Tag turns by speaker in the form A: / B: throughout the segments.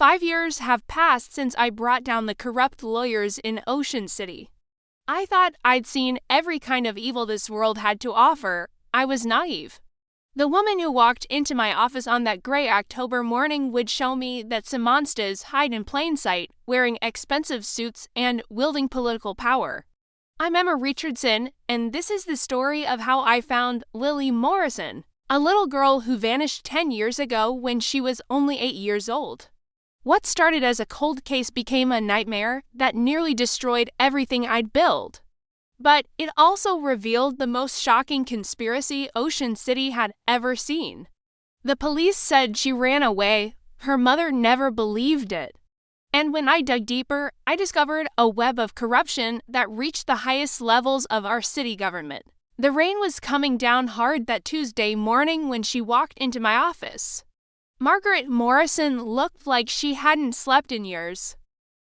A: 5 years have passed since I brought down the corrupt lawyers in Ocean City. I thought I'd seen every kind of evil this world had to offer. I was naive. The woman who walked into my office on that gray October morning would show me that some monsters hide in plain sight, wearing expensive suits and wielding political power. I'm Emma Richardson, and this is the story of how I found Lily Morrison, a little girl who vanished 10 years ago when she was only 8 years old. What started as a cold case became a nightmare that nearly destroyed everything I'd built. But it also revealed the most shocking conspiracy Ocean City had ever seen. The police said she ran away. Her mother never believed it. And when I dug deeper, I discovered a web of corruption that reached the highest levels of our city government. The rain was coming down hard that Tuesday morning when she walked into my office. Margaret Morrison looked like she hadn't slept in years.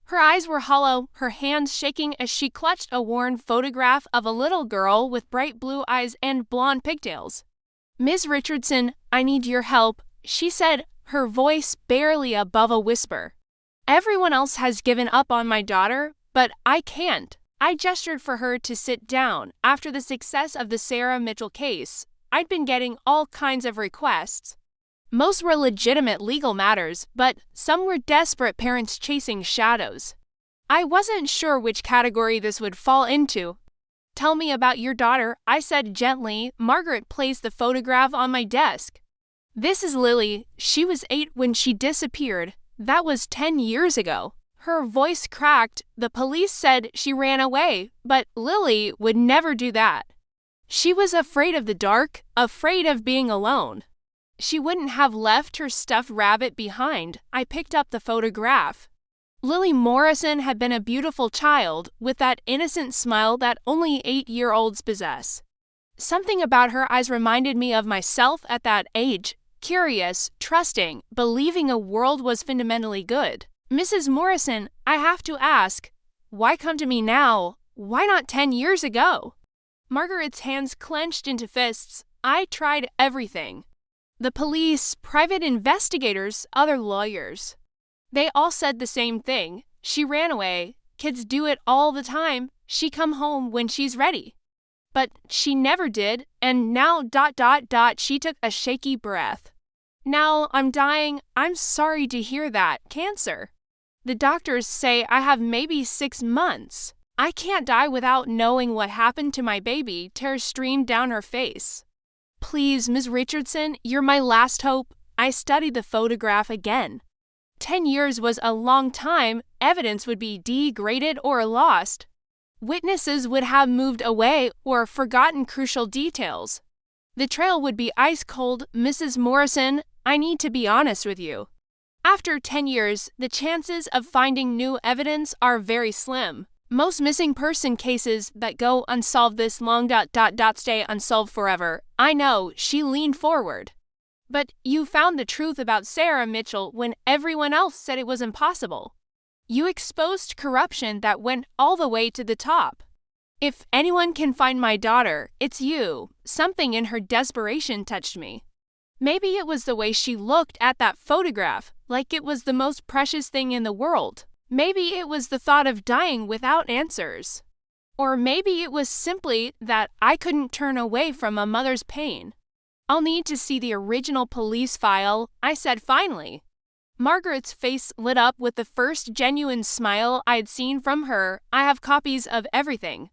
A: Her eyes were hollow, her hands shaking as she clutched a worn photograph of a little girl with bright blue eyes and blonde pigtails. "Ms. Richardson, I need your help," she said, her voice barely above a whisper. "Everyone else has given up on my daughter, but I can't." I gestured for her to sit down. After the success of the Sarah Mitchell case, I'd been getting all kinds of requests. Most were legitimate legal matters, but some were desperate parents chasing shadows. I wasn't sure which category this would fall into. "Tell me about your daughter," I said gently. Margaret placed the photograph on my desk. "This is Lily. She was 8 when she disappeared. That was 10 years ago." Her voice cracked. "The police said she ran away, but Lily would never do that. She was afraid of the dark, afraid of being alone. She wouldn't have left her stuffed rabbit behind." I picked up the photograph. Lily Morrison had been a beautiful child with that innocent smile that only 8-year-olds possess. Something about her eyes reminded me of myself at that age, curious, trusting, believing a world was fundamentally good. "Mrs. Morrison, I have to ask, why come to me now? Why not 10 years ago?" Margaret's hands clenched into fists. "I tried everything. The police, private investigators, other lawyers. They all said the same thing. She ran away. Kids do it all the time. She come home when she's ready. But she never did, and now ... She took a shaky breath. "Now I'm dying. I'm sorry to hear that. Cancer. The doctors say I have maybe 6 months. I can't die without knowing what happened to my baby." Tears streamed down her face. "Please, Ms. Richardson, you're my last hope." I studied the photograph again. 10 years was a long time. Evidence would be degraded or lost. Witnesses would have moved away or forgotten crucial details. The trail would be ice cold. "Mrs. Morrison, I need to be honest with you. After 10 years, the chances of finding new evidence are very slim. Most missing person cases that go unsolved this long ... stay unsolved forever. I know." She leaned forward. "But you found the truth about Sarah Mitchell when everyone else said it was impossible. You exposed corruption that went all the way to the top. If anyone can find my daughter, it's you." Something in her desperation touched me. Maybe it was the way she looked at that photograph, like it was the most precious thing in the world. Maybe it was the thought of dying without answers. Or maybe it was simply that I couldn't turn away from a mother's pain. "I'll need to see the original police file," I said finally. Margaret's face lit up with the first genuine smile I'd seen from her. "I have copies of everything.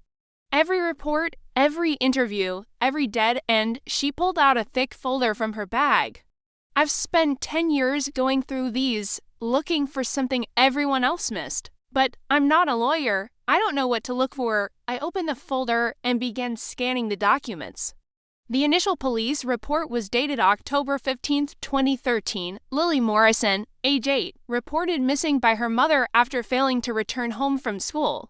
A: Every report, every interview, every dead end." She pulled out a thick folder from her bag. "I've spent 10 years going through these, looking for something everyone else missed. But I'm not a lawyer. I don't know what to look for." I opened the folder and began scanning the documents. The initial police report was dated October 15, 2013. Lily Morrison, age 8, reported missing by her mother after failing to return home from school.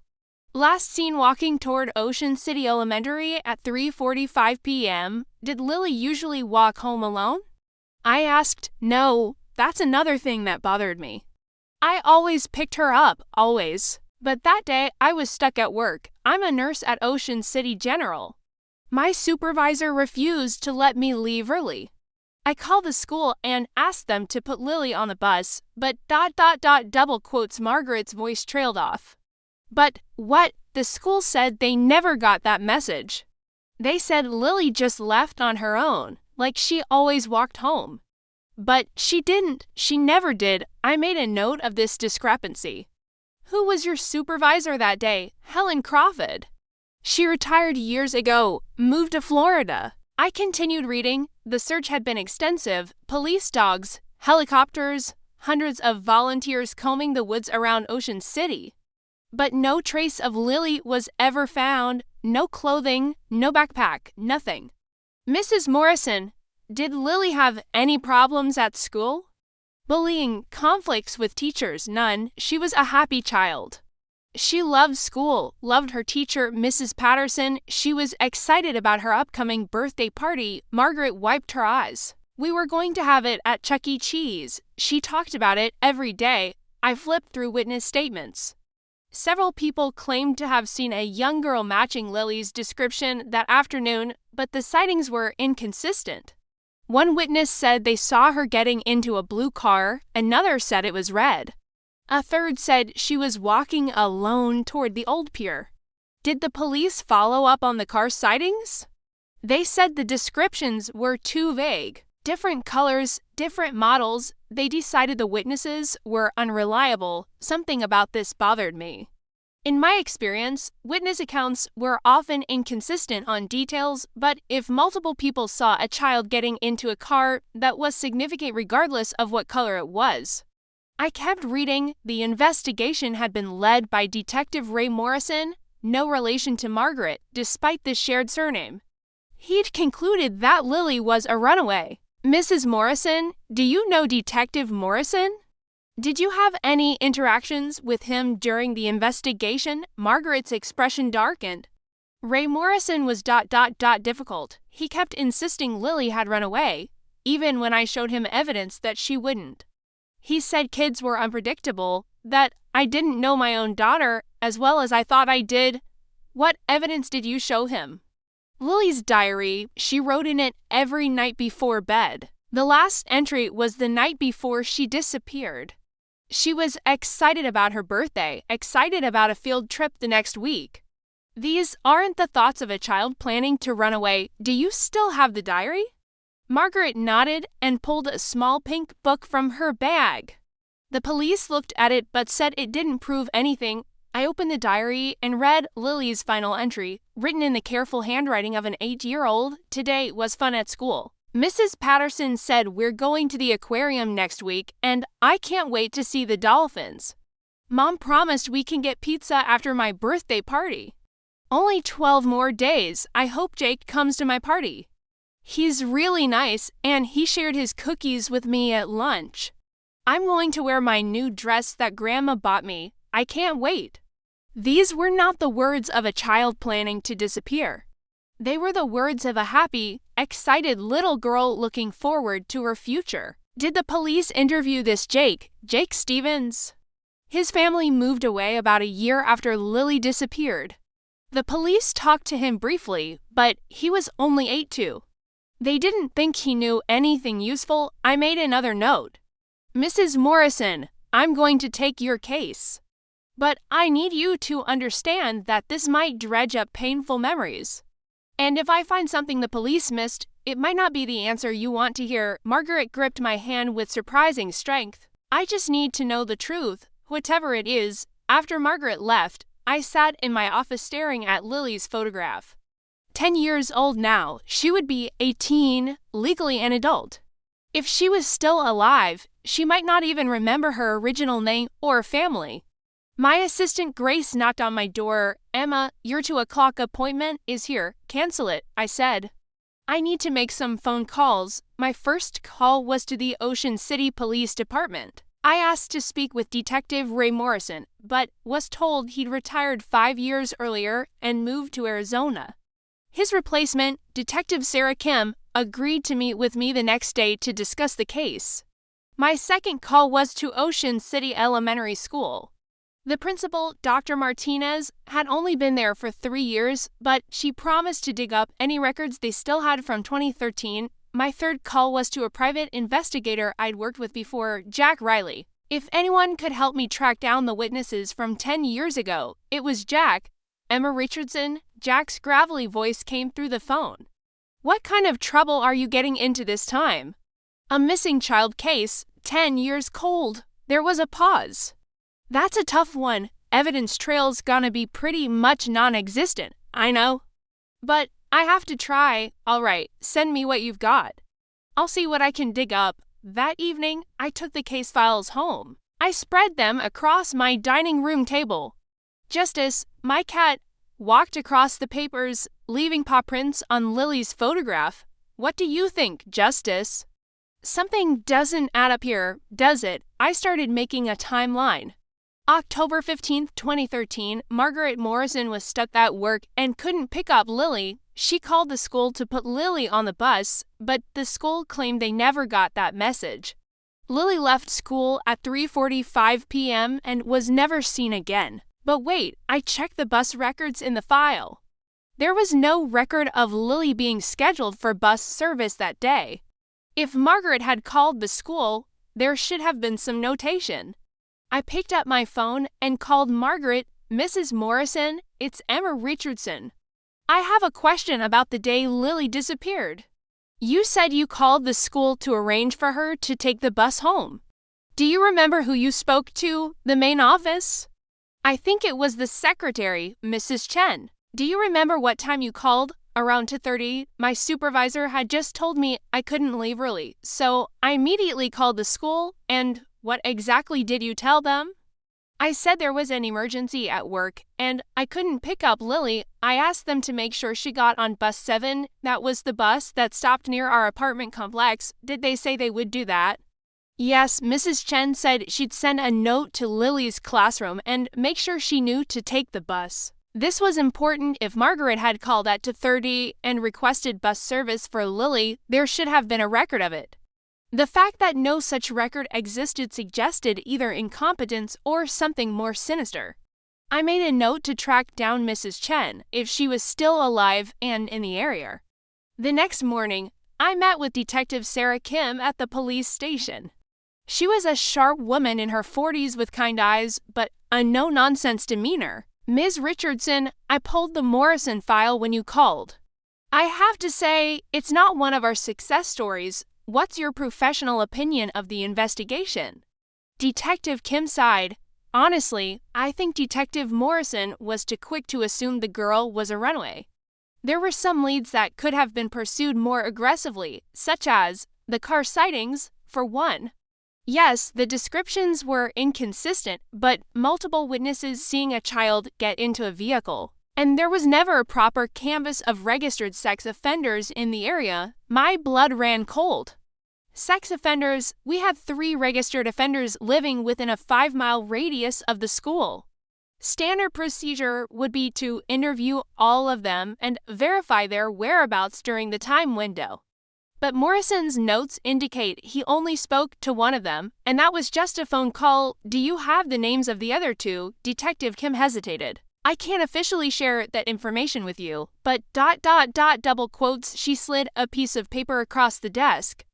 A: Last seen walking toward Ocean City Elementary at 3:45 p.m. Did Lily usually walk home alone? I asked. No, that's another thing that bothered me. I always picked her up, always. But that day, I was stuck at work. I'm a nurse at Ocean City General. My supervisor refused to let me leave early. I called the school and asked them to put Lily on the bus, but double quotes Margaret's voice trailed off. But what? The school said they never got that message. They said Lily just left on her own, like she always walked home. But she didn't. She never did. I made a note of this discrepancy. Who was your supervisor that day? Helen Crawford. She retired years ago, moved to Florida. I continued reading. The search had been extensive. Police dogs, helicopters, hundreds of volunteers combing the woods around Ocean City. But no trace of Lily was ever found. No clothing, no backpack, nothing. Mrs. Morrison, did Lily have any problems at school? Bullying, conflicts with teachers, none. She was a happy child. She loved school, loved her teacher, Mrs. Patterson. She was excited about her upcoming birthday party. Margaret wiped her eyes. We were going to have it at Chuck E. Cheese. She talked about it every day. I flipped through witness statements. Several people claimed to have seen a young girl matching Lily's description that afternoon, but the sightings were inconsistent. One witness said they saw her getting into a blue car, another said it was red. A third said she was walking alone toward the old pier. Did the police follow up on the car sightings? They said the descriptions were too vague. Different colors, different models. They decided the witnesses were unreliable. Something about this bothered me. In my experience, witness accounts were often inconsistent on details, but if multiple people saw a child getting into a car, that was significant regardless of what color it was. I kept reading. The investigation had been led by Detective Ray Morrison, no relation to Margaret, despite the shared surname. He'd concluded that Lily was a runaway. Mrs. Morrison, do you know Detective Morrison? Did you have any interactions with him during the investigation? Margaret's expression darkened. Ray Morrison was difficult. He kept insisting Lily had run away, even when I showed him evidence that she wouldn't. He said kids were unpredictable, that I didn't know my own daughter as well as I thought I did. What evidence did you show him? Lily's diary. She wrote in it every night before bed. The last entry was the night before she disappeared. She was excited about her birthday, excited about a field trip the next week. These aren't the thoughts of a child planning to run away. Do you still have the diary? Margaret nodded and pulled a small pink book from her bag. The police looked at it but said it didn't prove anything. I opened the diary and read Lily's final entry, written in the careful handwriting of an 8-year-old. Today was fun at school. Mrs. Patterson said we're going to the aquarium next week and I can't wait to see the dolphins. Mom promised we can get pizza after my birthday party. Only 12 more days. I hope Jake comes to my party. He's really nice and he shared his cookies with me at lunch. I'm going to wear my new dress that Grandma bought me. I can't wait. These were not the words of a child planning to disappear. They were the words of a happy, excited little girl looking forward to her future. Did the police interview this Jake Stevens? His family moved away about a year after Lily disappeared. The police talked to him briefly, but he was only 8 They didn't think he knew anything useful. I made another note. Mrs. Morrison, I'm going to take your case. But I need you to understand that this might dredge up painful memories. And if I find something the police missed, it might not be the answer you want to hear. Margaret gripped my hand with surprising strength. I just need to know the truth, whatever it is. After Margaret left, I sat in my office staring at Lily's photograph. 10 years old now, she would be 18, legally an adult. If she was still alive, she might not even remember her original name or family. My assistant Grace knocked on my door. Emma, your 2:00 appointment is here. Cancel it, I said. I need to make some phone calls. My first call was to the Ocean City Police Department. I asked to speak with Detective Ray Morrison, but was told he'd retired 5 years earlier and moved to Arizona. His replacement, Detective Sarah Kim, agreed to meet with me the next day to discuss the case. My second call was to Ocean City Elementary School. The principal, Dr. Martinez, had only been there for 3 years, but she promised to dig up any records they still had from 2013 my third call was to a private investigator I'd worked with before, Jack Riley. If anyone could help me track down the witnesses from 10 years ago, it was Jack. Emma Richardson, Jack's gravelly voice came through the phone. What kind of trouble are you getting into this time? A missing child case, 10 years cold. There was a pause. That's a tough one. Evidence trail's gonna be pretty much non-existent, I know. But I have to try. All right, send me what you've got. I'll see what I can dig up. That evening, I took the case files home. I spread them across my dining room table. Justice, my cat, walked across the papers, leaving paw prints on Lily's photograph. What do you think, Justice? Something doesn't add up here, does it? I started making a timeline. October 15, 2013, Margaret Morrison was stuck at work and couldn't pick up Lily. She called the school to put Lily on the bus, but the school claimed they never got that message. Lily left school at 3:45 p.m. and was never seen again. But wait, I checked the bus records in the file. There was no record of Lily being scheduled for bus service that day. If Margaret had called the school, there should have been some notation. I picked up my phone and called Margaret. Mrs. Morrison, it's Emma Richardson. I have a question about the day Lily disappeared. You said you called the school to arrange for her to take the bus home. Do you remember who you spoke to, the main office? I think it was the secretary, Mrs. Chen. Do you remember what time you called? Around 2:30, my supervisor had just told me I couldn't leave early, so I immediately called the school. And what exactly did you tell them? I said there was an emergency at work and I couldn't pick up Lily. I asked them to make sure she got on bus 7. That was the bus that stopped near our apartment complex. Did they say they would do that? Yes, Mrs. Chen said she'd send a note to Lily's classroom and make sure she knew to take the bus. This was important. If Margaret had called at 2:30 and requested bus service for Lily, there should have been a record of it. The fact that no such record existed suggested either incompetence or something more sinister. I made a note to track down Mrs. Chen if she was still alive and in the area. The next morning, I met with Detective Sarah Kim at the police station. She was a sharp woman in her 40s with kind eyes, but a no-nonsense demeanor. Ms. Richardson, I pulled the Morrison file when you called. I have to say, it's not one of our success stories. What's your professional opinion of the investigation? Detective Kim sighed. Honestly, I think Detective Morrison was too quick to assume the girl was a runaway. There were some leads that could have been pursued more aggressively, such as the car sightings, for one. Yes, the descriptions were inconsistent, but multiple witnesses seeing a child get into a vehicle. And there was never a proper canvass of registered sex offenders in the area. My blood ran cold. Sex offenders, we had 3 registered offenders living within a 5-mile radius of the school. Standard procedure would be to interview all of them and verify their whereabouts during the time window. But Morrison's notes indicate he only spoke to one of them, and that was just a phone call. Do you have the names of the other 2? Detective Kim hesitated. I can't officially share that information with you, but ... double quotes, she slid a piece of paper across the desk.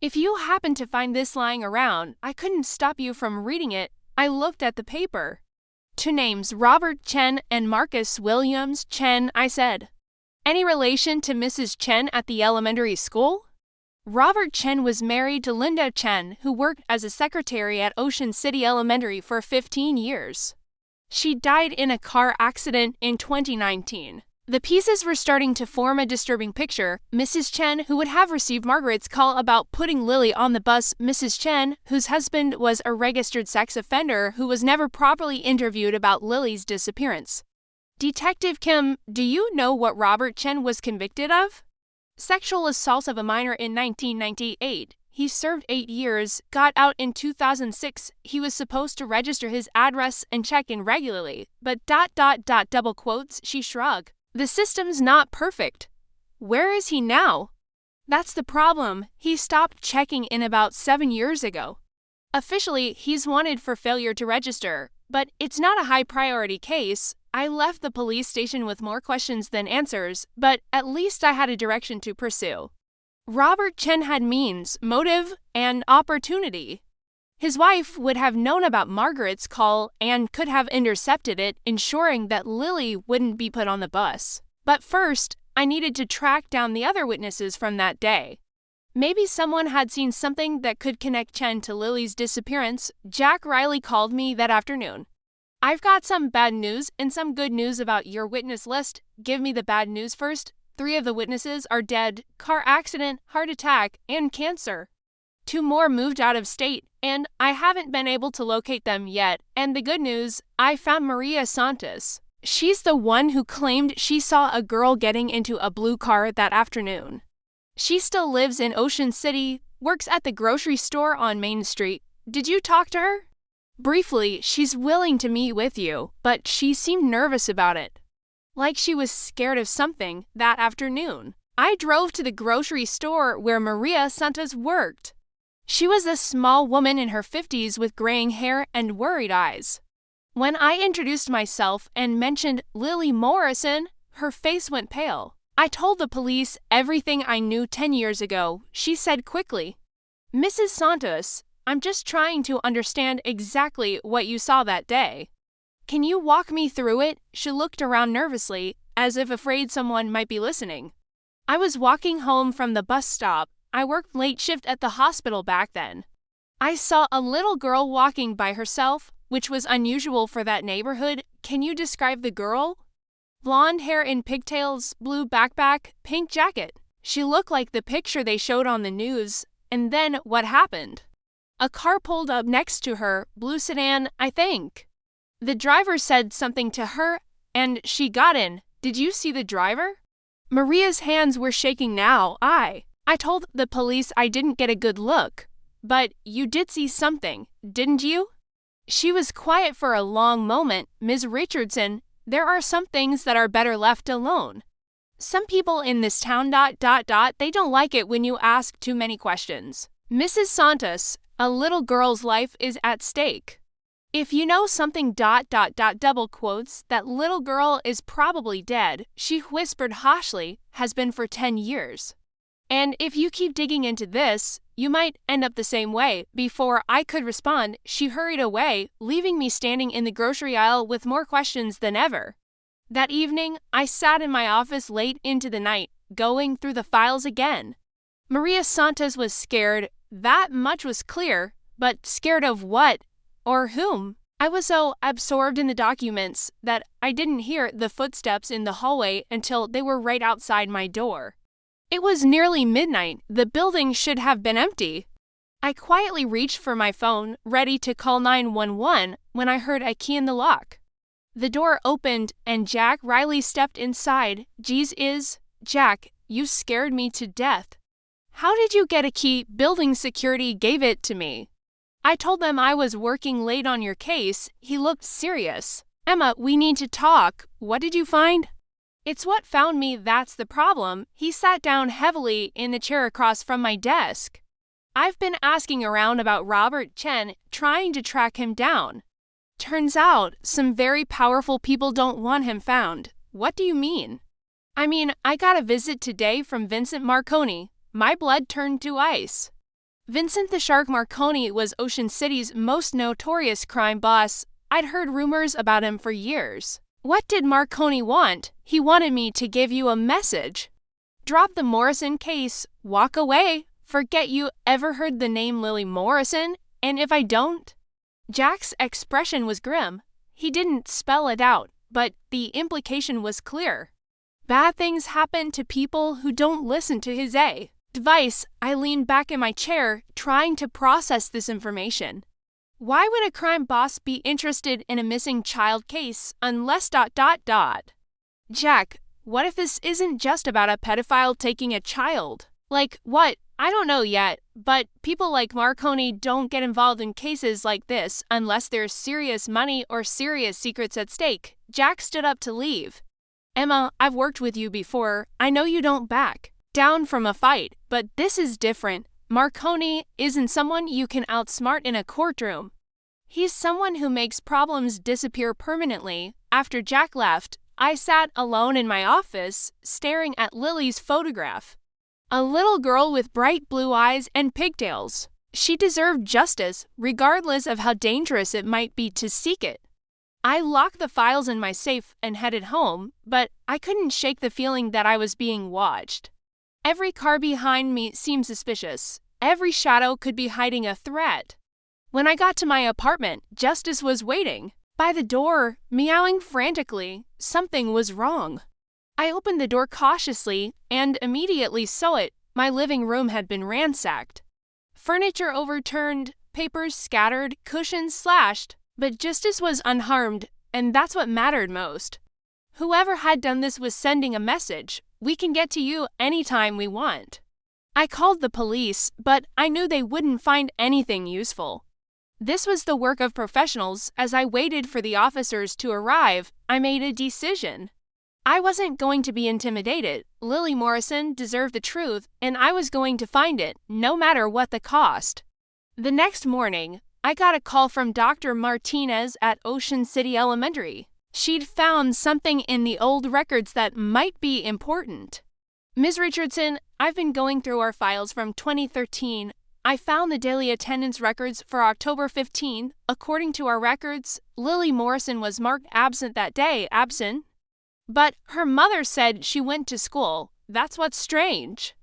A: If you happen to find this lying around, I couldn't stop you from reading it. I looked at the paper. 2 names, Robert Chen and Marcus Williams Chen, I said. Any relation to Mrs. Chen at the elementary school? Robert Chen was married to Linda Chen, who worked as a secretary at Ocean City Elementary for 15 years. She died in a car accident in 2019. The pieces were starting to form a disturbing picture. Mrs. Chen, who would have received Margaret's call about putting Lily on the bus, Mrs. Chen, whose husband was a registered sex offender who was never properly interviewed about Lily's disappearance. Detective Kim, do you know what Robert Chen was convicted of? Sexual assault of a minor in 1998. He served 8 years, got out in 2006. He was supposed to register his address and check in regularly, but ... double quotes, she shrugged. The system's not perfect. Where is he now? That's the problem. He stopped checking in about 7 years ago. Officially, he's wanted for failure to register, but it's not a high priority case. I left the police station with more questions than answers, but at least I had a direction to pursue. Robert Chen had means, motive, and opportunity. His wife would have known about Margaret's call and could have intercepted it, ensuring that Lily wouldn't be put on the bus. But first, I needed to track down the other witnesses from that day. Maybe someone had seen something that could connect Chen to Lily's disappearance. Jack Riley called me that afternoon. "I've got some bad news and some good news about your witness list. Give me the bad news first. 3 of the witnesses are dead, car accident, heart attack, and cancer. 2 more moved out of state, and I haven't been able to locate them yet. And the good news, I found Maria Santos. She's the one who claimed she saw a girl getting into a blue car that afternoon. She still lives in Ocean City, works at the grocery store on Main Street. Did you talk to her?" "Briefly, she's willing to meet with you, but she seemed nervous about it. Like she was scared of something that afternoon. I drove to the grocery store where Maria Santos worked. She was a small woman in her 50s with graying hair and worried eyes. When I introduced myself and mentioned Lily Morrison, her face went pale. I told the police everything I knew 10 years ago. She said quickly, 'Mrs. Santos, I'm just trying to understand exactly what you saw that day. Can you walk me through it?' She looked around nervously, as if afraid someone might be listening. I was walking home from the bus stop. I worked late shift at the hospital back then. I saw a little girl walking by herself, which was unusual for that neighborhood. Can you describe the girl? Blonde hair in pigtails, blue backpack, pink jacket. She looked like the picture they showed on the news. And then what happened? A car pulled up next to her, blue sedan, I think. The driver said something to her, and she got in. Did you see the driver?" Maria's hands were shaking now. I told the police I didn't get a good look. "But you did see something, didn't you?" She was quiet for a long moment. "Ms. Richardson, there are some things that are better left alone. Some people in this town, they don't like it when you ask too many questions. Mrs. Santos, a little girl's life is at stake. If you know something, double quotes, that little girl is probably dead," she whispered harshly, "has been for 10 years. And if you keep digging into this, you might end up the same way." Before I could respond, she hurried away, leaving me standing in the grocery aisle with more questions than ever. That evening, I sat in my office late into the night, going through the files again. Maria Santos was scared, that much was clear, but scared of what? Or whom? I was so absorbed in the documents that I didn't hear the footsteps in the hallway until they were right outside my door. It was nearly midnight. The building should have been empty. I quietly reached for my phone, ready to call 911, when I heard a key in the lock. The door opened and Jack Riley stepped inside. "Geez, Jack, you scared me to death. How did you get a key? Building security gave it to me." I told them I was working late on your case. He looked serious. "Emma, we need to talk. What did you find?" "It's what found me, that's the problem." He sat down heavily in the chair across from my desk. "I've been asking around about Robert Chen, trying to track him down. Turns out, some very powerful people don't want him found." "What do you mean?" "I mean, I got a visit today from Vincent Marconi." My blood turned to ice. Vincent the Shark Marconi was Ocean City's most notorious crime boss. I'd heard rumors about him for years. "What did Marconi want?" "He wanted me to give you a message. Drop the Morrison case. Walk away. Forget you ever heard the name Lily Morrison. And if I don't?" Jack's expression was grim. He didn't spell it out, but the implication was clear. Bad things happen to people who don't listen to his advice. I leaned back in my chair, trying to process this information. Why would a crime boss be interested in a missing child case unless ... Jack, what if this isn't just about a pedophile taking a child? Like what? I don't know yet, but people like Marconi don't get involved in cases like this unless there's serious money or serious secrets at stake. Jack stood up to leave. "Emma, I've worked with you before. I know you don't back down from a fight, but this is different. Marconi isn't someone you can outsmart in a courtroom. He's someone who makes problems disappear permanently." After Jack left, I sat alone in my office, staring at Lily's photograph. A little girl with bright blue eyes and pigtails. She deserved justice, regardless of how dangerous it might be to seek it. I locked the files in my safe and headed home, but I couldn't shake the feeling that I was being watched. Every car behind me seemed suspicious. Every shadow could be hiding a threat. When I got to my apartment, Justice was waiting. By the door, meowing frantically. Something was wrong. I opened the door cautiously and immediately saw it. My living room had been ransacked. Furniture overturned, papers scattered, cushions slashed, but Justice was unharmed, and that's what mattered most. Whoever had done this was sending a message. We can get to you anytime we want. I called the police, but I knew they wouldn't find anything useful. This was the work of professionals. As I waited for the officers to arrive, I made a decision. I wasn't going to be intimidated. Lily Morrison deserved the truth, and I was going to find it, no matter what the cost. The next morning, I got a call from Dr. Martinez at Ocean City Elementary. She'd found something in the old records that might be important. Ms. Richardson, I've been going through our files from 2013. I found the daily attendance records for October 15. According to our records, Lily Morrison was marked absent that day, absent. But her mother said she went to school. That's what's strange.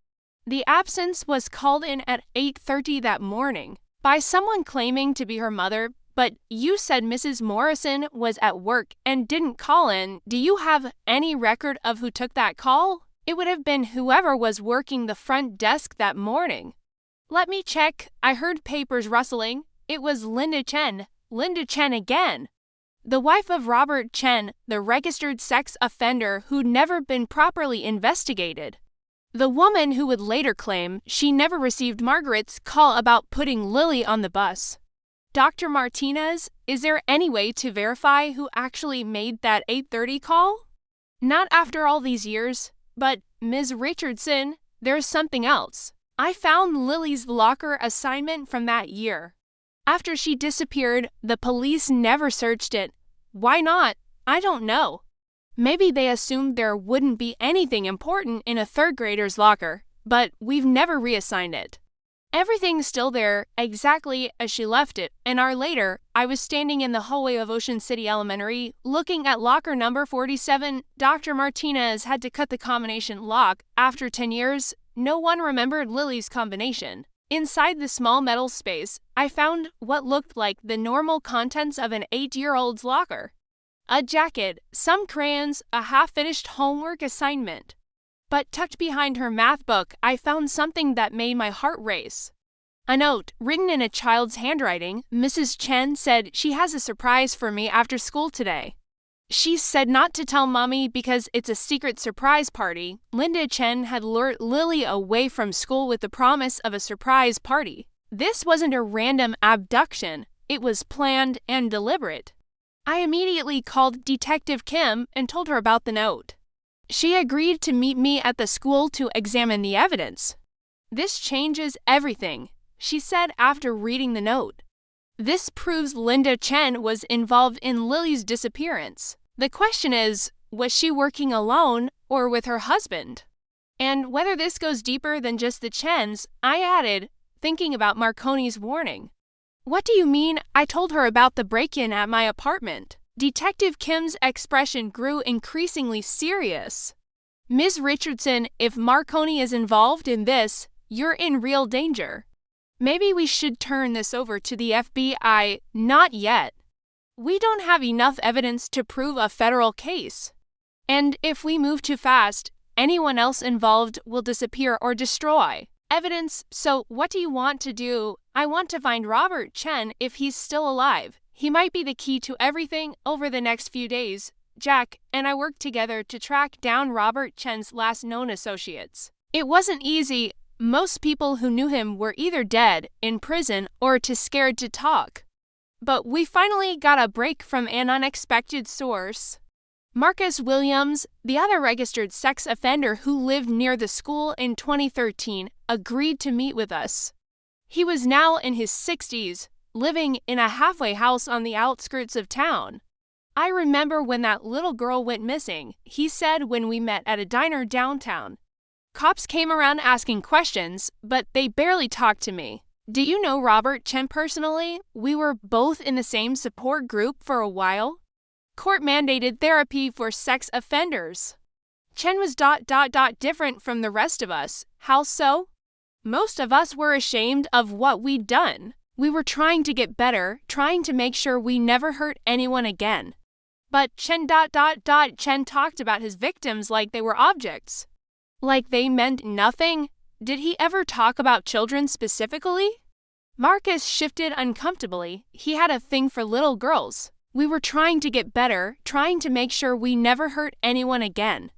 A: The absence was called in at 8:30 that morning by someone claiming to be her mother, but you said Mrs. Morrison was at work and didn't call in. Do you have any record of who took that call? It would have been whoever was working the front desk that morning. Let me check. I heard papers rustling. It was Linda Chen. Linda Chen again. The wife of Robert Chen, the registered sex offender who'd never been properly investigated. The woman who would later claim she never received Margaret's call about putting Lily on the bus. Dr. Martinez, is there any way to verify who actually made that 8:30 call? Not after all these years, but Ms. Richardson, there's something else. I found Lily's locker assignment from that year. After she disappeared, the police never searched it. Why not? I don't know. Maybe they assumed there wouldn't be anything important in a third grader's locker, but we've never reassigned it. Everything's still there, exactly as she left it. An hour later, I was standing in the hallway of Ocean City Elementary, looking at locker number 47. Dr. Martinez had to cut the combination lock. After 10 years, no one remembered Lily's combination. Inside the small metal space, I found what looked like the normal contents of an 8-year-old's locker. A jacket, some crayons, a half-finished homework assignment. But tucked behind her math book, I found something that made my heart race. A note, written in a child's handwriting. Mrs. Chen said she has a surprise for me after school today. She said not to tell Mommy because it's a secret surprise party. Linda Chen had lured Lily away from school with the promise of a surprise party. This wasn't a random abduction. It was planned and deliberate. I immediately called Detective Kim and told her about the note. She agreed to meet me at the school to examine the evidence. This changes everything, she said after reading the note. This proves Linda Chen was involved in Lily's disappearance. The question is, was she working alone or with her husband? And whether this goes deeper than just the Chens, I added, thinking about Marconi's warning. What do you mean? I told her about the break-in at my apartment. Detective Kim's expression grew increasingly serious. Ms. Richardson, if Marconi is involved in this, you're in real danger. Maybe we should turn this over to the FBI. Not yet. We don't have enough evidence to prove a federal case. And if we move too fast, anyone else involved will disappear or destroy evidence. So what do you want to do? I want to find Robert Chen if he's still alive. He might be the key to everything. Over the next few days, Jack and I worked together to track down Robert Chen's last known associates. It wasn't easy. Most people who knew him were either dead, in prison, or too scared to talk. But we finally got a break from an unexpected source. Marcus Williams, the other registered sex offender who lived near the school in 2013, agreed to meet with us. He was now in his 60s, living in a halfway house on the outskirts of town. I remember when that little girl went missing, he said when we met at a diner downtown. Cops came around asking questions, but they barely talked to me. Do you know Robert Chen personally? We were both in the same support group for a while. Court-mandated therapy for sex offenders. Chen was different from the rest of us. How so? Most of us were ashamed of what we'd done. We were trying to get better, trying to make sure we never hurt anyone again. But Chen talked about his victims like they were objects. Like they meant nothing? Did he ever talk about children specifically? Marcus shifted uncomfortably. He had a thing for little girls. We were trying to get better, trying to make sure we never hurt anyone again.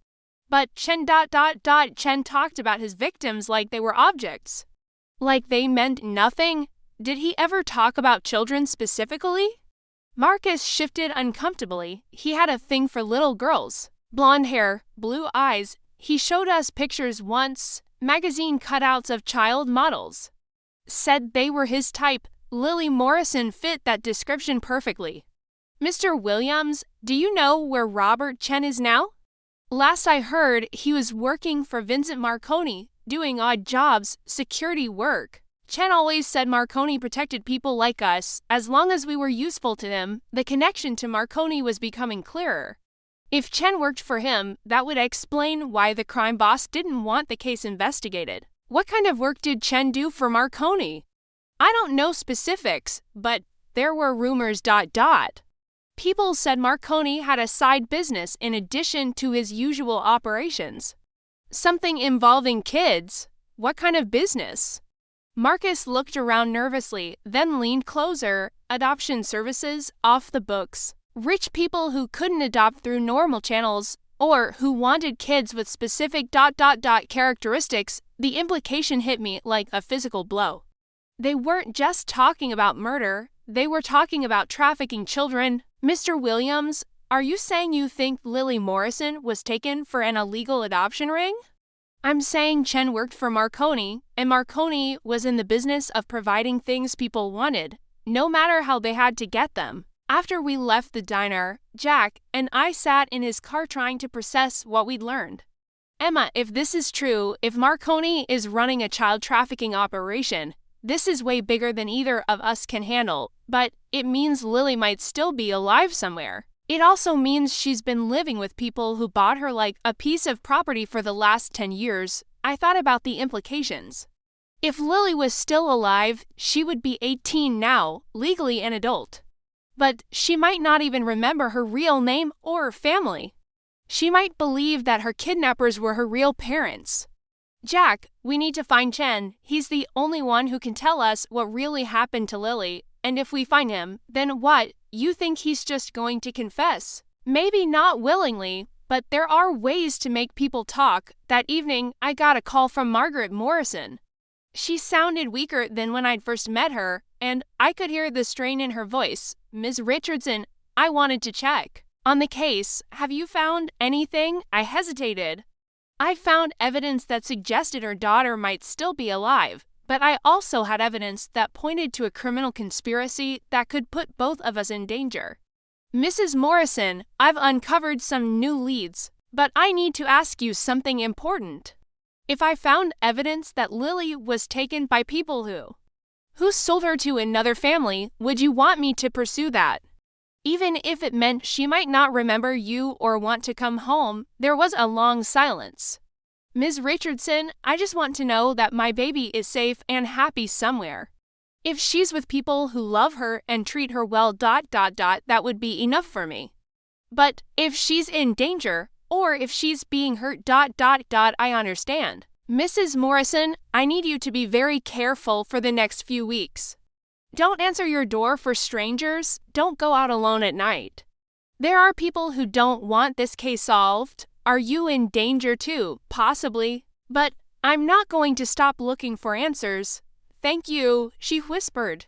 A: But Chen talked about his victims like they were objects. Like they meant nothing? Did he ever talk about children specifically? Marcus shifted uncomfortably. He had a thing for little girls. Blonde hair, blue eyes. He showed us pictures once, magazine cutouts of child models. Said they were his type. Lily Morrison fit that description perfectly. Mr. Williams, do you know where Robert Chen is now? Last I heard, he was working for Vincent Marconi, doing odd jobs, security work. Chen always said Marconi protected people like us. As long as we were useful to them, the connection to Marconi was becoming clearer. If Chen worked for him, that would explain why the crime boss didn't want the case investigated. What kind of work did Chen do for Marconi? I don't know specifics, but there were rumors. People said Marconi had a side business in addition to his usual operations. Something involving kids. What kind of business? Marcus looked around nervously, then leaned closer. Adoption services, off the books. Rich people who couldn't adopt through normal channels, or who wanted kids with specific characteristics. The implication hit me like a physical blow. They weren't just talking about murder, they were talking about trafficking children. Mr. Williams, are you saying you think Lily Morrison was taken for an illegal adoption ring? I'm saying Chen worked for Marconi, and Marconi was in the business of providing things people wanted, no matter how they had to get them. After we left the diner, Jack and I sat in his car trying to process what we'd learned. Emma, if this is true, if Marconi is running a child trafficking operation, this is way bigger than either of us can handle, but it means Lily might still be alive somewhere. It also means she's been living with people who bought her like a piece of property for the last 10 years. I thought about the implications. If Lily was still alive, she would be 18 now, legally an adult. But she might not even remember her real name or family. She might believe that her kidnappers were her real parents. Jack, we need to find Chen. He's the only one who can tell us what really happened to Lily, and if we find him, then what? You think he's just going to confess? Maybe not willingly, but there are ways to make people talk. That evening, I got a call from Margaret Morrison. She sounded weaker than when I'd first met her, and I could hear the strain in her voice. Ms. Richardson, I wanted to check. On the case, have you found anything? I hesitated. I found evidence that suggested her daughter might still be alive, but I also had evidence that pointed to a criminal conspiracy that could put both of us in danger. Mrs. Morrison, I've uncovered some new leads, but I need to ask you something important. If I found evidence that Lily was taken by people who sold her to another family, would you want me to pursue that? Even if it meant she might not remember you or want to come home. There was a long silence. Ms. Richardson, I just want to know that my baby is safe and happy somewhere. If she's with people who love her and treat her well, that would be enough for me. But if she's in danger, or if she's being hurt, I understand. Mrs. Morrison, I need you to be very careful for the next few weeks. Don't answer your door for strangers. Don't go out alone at night. There are people who don't want this case solved. Are you in danger too? Possibly. But I'm not going to stop looking for answers. Thank you, she whispered.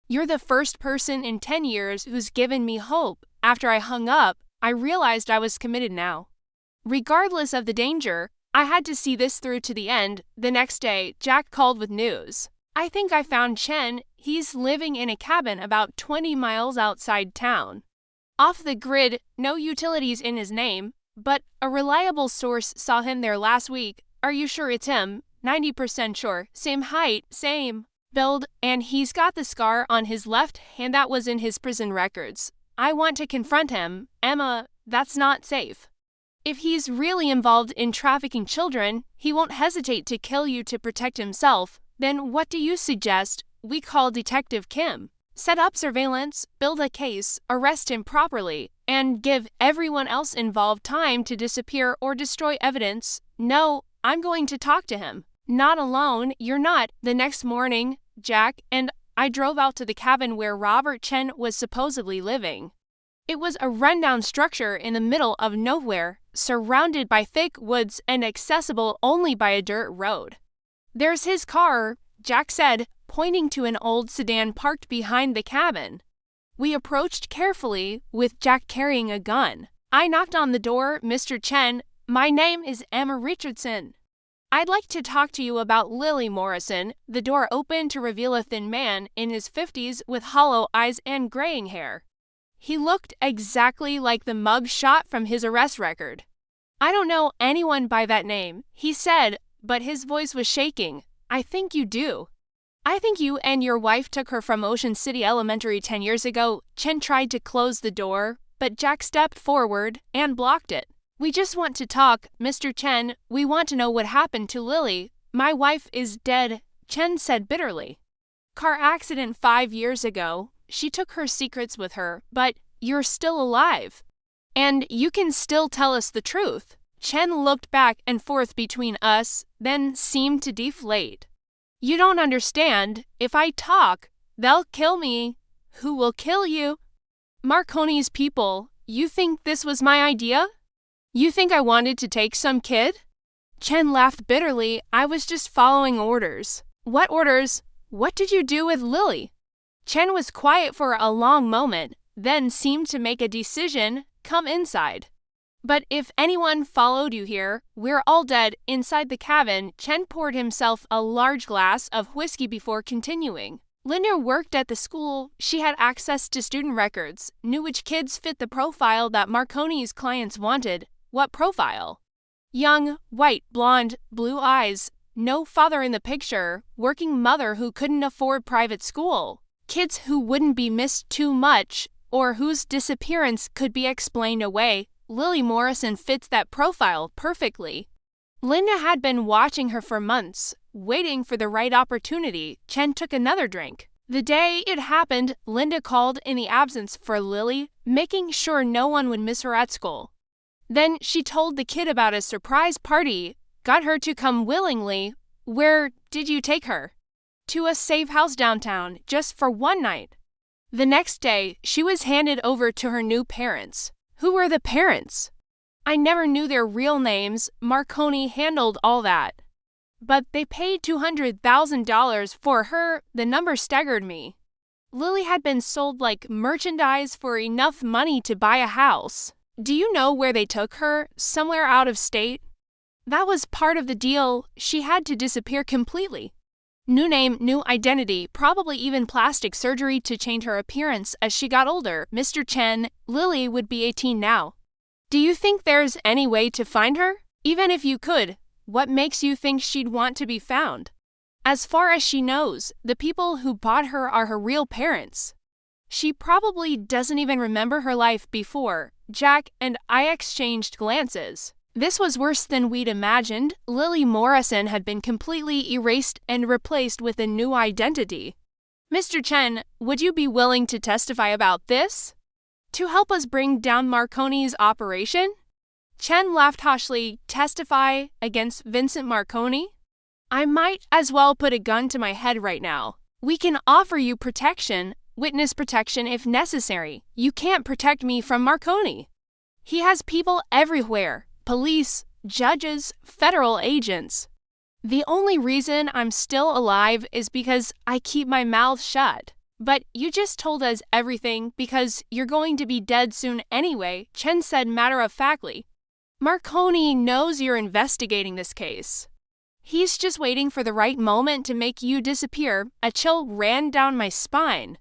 A: You're the first person in 10 years who's given me hope. After I hung up, I realized I was committed now. Regardless of the danger, I had to see this through to the end. The next day, Jack called with news. I think I found Chen. He's living in a cabin about 20 miles outside town. Off the grid, no utilities in his name, but a reliable source saw him there last week. Are you sure it's him? 90% sure. Same height, same build, and he's got the scar on his left hand that was in his prison records. I want to confront him. Emma, that's not safe. If he's really involved in trafficking children, he won't hesitate to kill you to protect himself. Then what do you suggest? We call Detective Kim. Set up surveillance, build a case, arrest him properly, and give everyone else involved time to disappear or destroy evidence. No, I'm going to talk to him. Not alone, you're not. The next morning, Jack and I drove out to the cabin where Robert Chen was supposedly living. It was a rundown structure in the middle of nowhere, surrounded by thick woods and accessible only by a dirt road. There's his car, Jack said, pointing to an old sedan parked behind the cabin. We approached carefully, with Jack carrying a gun. I knocked on the door. Mr. Chen, my name is Emma Richardson. I'd like to talk to you about Lily Morrison. The door opened to reveal a thin man in his 50s with hollow eyes and graying hair. He looked exactly like the mug shot from his arrest record. I don't know anyone by that name, he said, but his voice was shaking. I think you do. I think you and your wife took her from Ocean City Elementary 10 years ago. Chen tried to close the door, but Jack stepped forward and blocked it. We just want to talk, Mr. Chen. We want to know what happened to Lily. My wife is dead, Chen said bitterly. Car accident 5 years ago. She took her secrets with her, but you're still alive. And you can still tell us the truth. Chen looked back and forth between us, then seemed to deflate. You don't understand. If I talk, they'll kill me. Who will kill you? Marconi's people. You think this was my idea? You think I wanted to take some kid? Chen laughed bitterly. I was just following orders. What orders? What did you do with Lily? Chen was quiet for a long moment, then seemed to make a decision. Come inside. But if anyone followed you here, we're all dead. Inside the cabin, Chen poured himself a large glass of whiskey before continuing. Linda worked at the school. She had access to student records, knew which kids fit the profile that Marconi's clients wanted. What profile? Young, white, blonde, blue eyes, no father in the picture, working mother who couldn't afford private school. Kids who wouldn't be missed too much, or whose disappearance could be explained away. Lily Morrison fits that profile perfectly. Linda had been watching her for months, waiting for the right opportunity. Chen took another drink. The day it happened, Linda called in the absence for Lily, making sure no one would miss her at school. Then she told the kid about a surprise party, got her to come willingly. Where did you take her? To a safe house downtown, just for one night. The next day, she was handed over to her new parents. Who were the parents? I never knew their real names. Marconi handled all that. But they paid $200,000 for her. The number staggered me. Lily had been sold like merchandise for enough money to buy a house. Do you know where they took her? Somewhere out of state? That was part of the deal. She had to disappear completely. New name, new identity, probably even plastic surgery to change her appearance as she got older. Mr. Chen, Lily would be 18 now. Do you think there's any way to find her? Even if you could, what makes you think she'd want to be found? As far as she knows, the people who bought her are her real parents. She probably doesn't even remember her life before. Jack and I exchanged glances. This was worse than we'd imagined. Lily Morrison had been completely erased and replaced with a new identity. Mr. Chen, would you be willing to testify about this? To help us bring down Marconi's operation? Chen laughed harshly. Testify against Vincent Marconi? I might as well put a gun to my head right now. We can offer you protection, witness protection if necessary. You can't protect me from Marconi. He has people everywhere. Police, judges, federal agents. The only reason I'm still alive is because I keep my mouth shut. But you just told us everything because you're going to be dead soon anyway, Chen said matter-of-factly. Marconi knows you're investigating this case. He's just waiting for the right moment to make you disappear. A chill ran down my spine.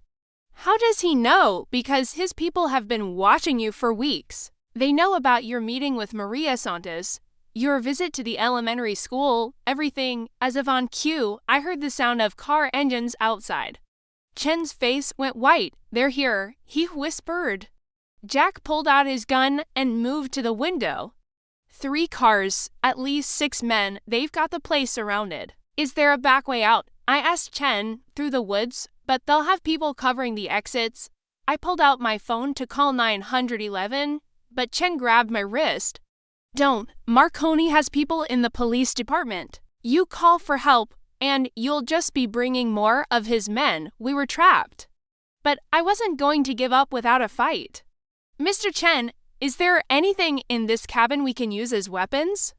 A: How does he know? Because his people have been watching you for weeks. They know about your meeting with Maria Santos. Your visit to the elementary school, everything, as if on cue, I heard the sound of car engines outside. Chen's face went white. They're here, he whispered. Jack pulled out his gun and moved to the window. 3 cars, at least 6 men, they've got the place surrounded. Is there a back way out? I asked Chen, through the woods, but they'll have people covering the exits. I pulled out my phone to call 911, but Chen grabbed my wrist. Don't. Marconi has people in the police department. You call for help, and you'll just be bringing more of his men. We were trapped. But I wasn't going to give up without a fight. Mr. Chen, is there anything in this cabin we can use as weapons?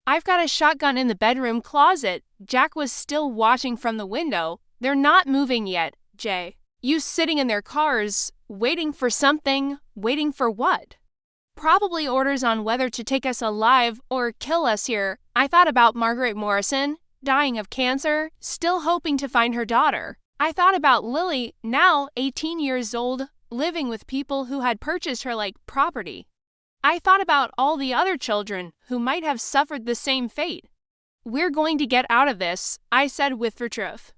A: I've got a shotgun in the bedroom closet. Jack was still watching from the window. They're not moving yet, Jay. You sitting in their cars, waiting for something. Waiting for what? Probably orders on whether to take us alive or kill us here. I thought about Margaret Morrison, dying of cancer, still hoping to find her daughter. I thought about Lily, now 18 years old, living with people who had purchased her like property. I thought about all the other children who might have suffered the same fate. We're going to get out of this, I said with truth.